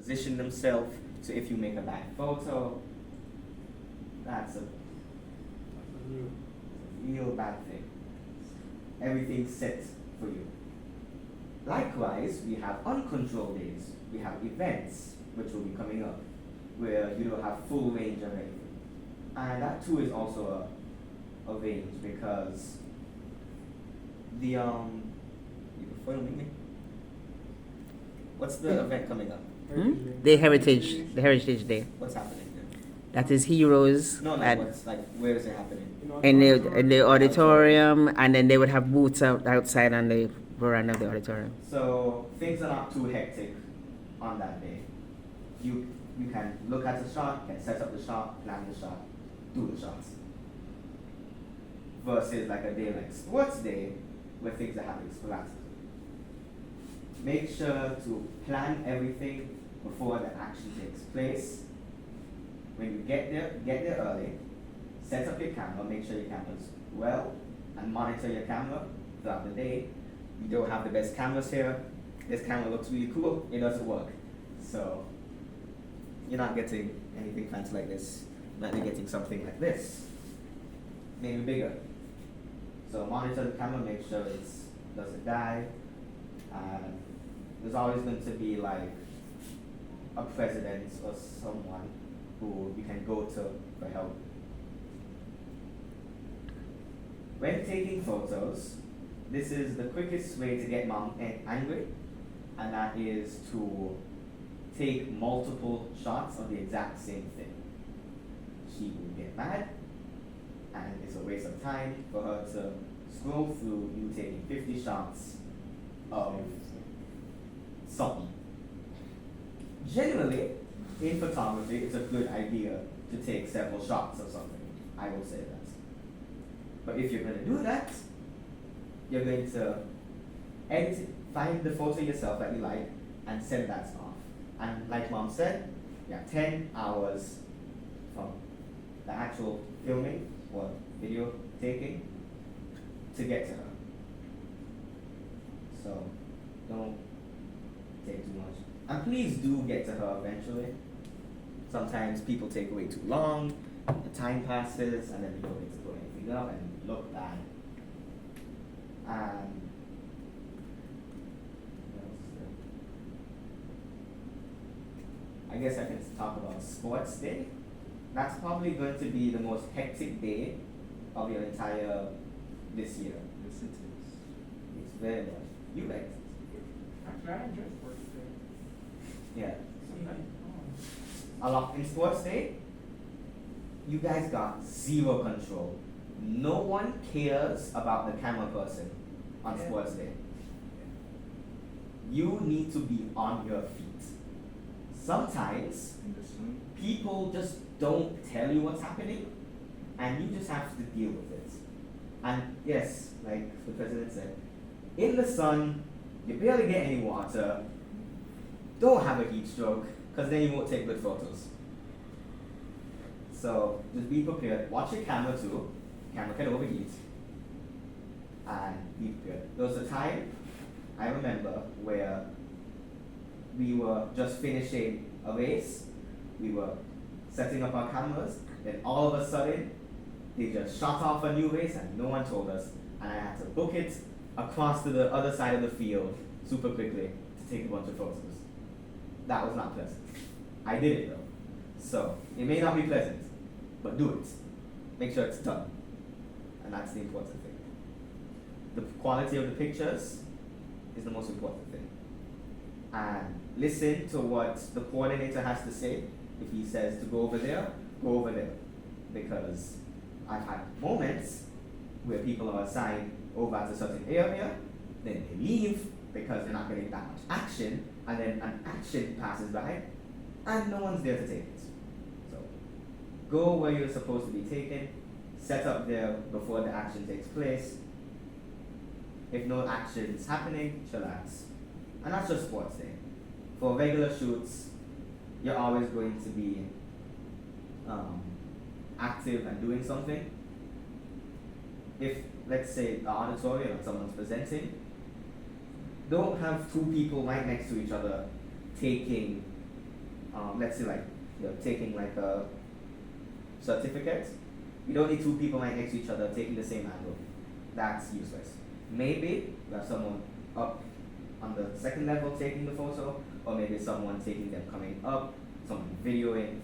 position themselves. So if you make a bad photo, that's a real bad thing. Everything's set for you. Likewise, we have uncontrolled days. We have events, which will be coming up, where you don't have full range of anything. And that too is also a range, because the you filming me? What's the event coming up? The Heritage Day. What's happening there? That is heroes. No, what's like, where is it happening? In the auditorium, and then they would have booths outside on the veranda of the auditorium. So things are not too hectic on that day. You can look at the shot, can set up the shot, plan the shot, do the shots. Versus like a day like sports day, where things are happening sporadically. Make sure to plan everything before the action takes place. When you get there early. Set up your camera, make sure your camera's well, and monitor your camera throughout the day. We don't have the best cameras here. This camera looks really cool, it doesn't work. So, you're not getting anything fancy like this. You're not getting something like this. Maybe bigger. So monitor the camera, make sure it doesn't die. And there's always going to be like a president or someone who you can go to for help. When taking photos, this is the quickest way to get mom angry, and that is to take multiple shots of the exact same thing. She will get mad, and it's a waste of time for her to scroll through you taking 50 shots of something. Generally, in photography, it's a good idea to take several shots of something. I will say that. But if you're going to do that, you're going to edit it, find the photo yourself that you like, and send that off. And like mom said, you have 10 hours from the actual filming or video taking to get to her. So don't take too much. And please do get to her eventually. Sometimes people take way too long, the time passes, and then you don't get to put anything up and look bad. And I guess I can talk about sports day. That's probably going to be the most hectic day of your entire this year. Yes, it is. It's very much. You like it? Actually, I enjoy sports day. Yeah. Sometimes. A lot in sports day, you guys got zero control. No one cares about the camera person on sports day. You need to be on your feet. Sometimes people just don't tell you what's happening, and you just have to deal with it. And yes, like the president said, in the sun, you barely get any water. Don't have a heat stroke, because then you won't take good photos. So just be prepared. Watch your camera too. Camera can overheat. And be prepared. There was a time I remember where we were just finishing a race. We were setting up our cameras. Then all of a sudden, they just shot off a new race and no one told us. And I had to book it across to the other side of the field super quickly to take a bunch of photos. That was not pleasant. I did it though. So it may not be pleasant, but do it. Make sure it's done. And that's the important thing. The quality of the pictures is the most important thing. And listen to what the coordinator has to say. If he says to go over there, go over there. Because I've had moments where people are assigned over at a certain area, then they leave because they're not getting that much action, and then an action passes by, and no one's there to take it. So, go where you're supposed to be taken, set up there before the action takes place. If no action is happening, chillax. And that's just sports day. For regular shoots, you're always going to be active and doing something. If, let's say, the auditorium and someone's presenting, don't have two people right next to each other taking let's say like you're taking like a certificate, you don't need two people right next to each other taking the same angle. That's useless. Maybe you have someone up on the second level taking the photo, or maybe someone taking them coming up, someone videoing,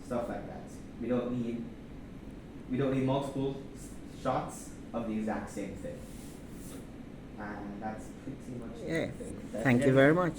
stuff like that. We don't need multiple shots of the exact same thing. And that's pretty much Yeah. it. Thank you very much.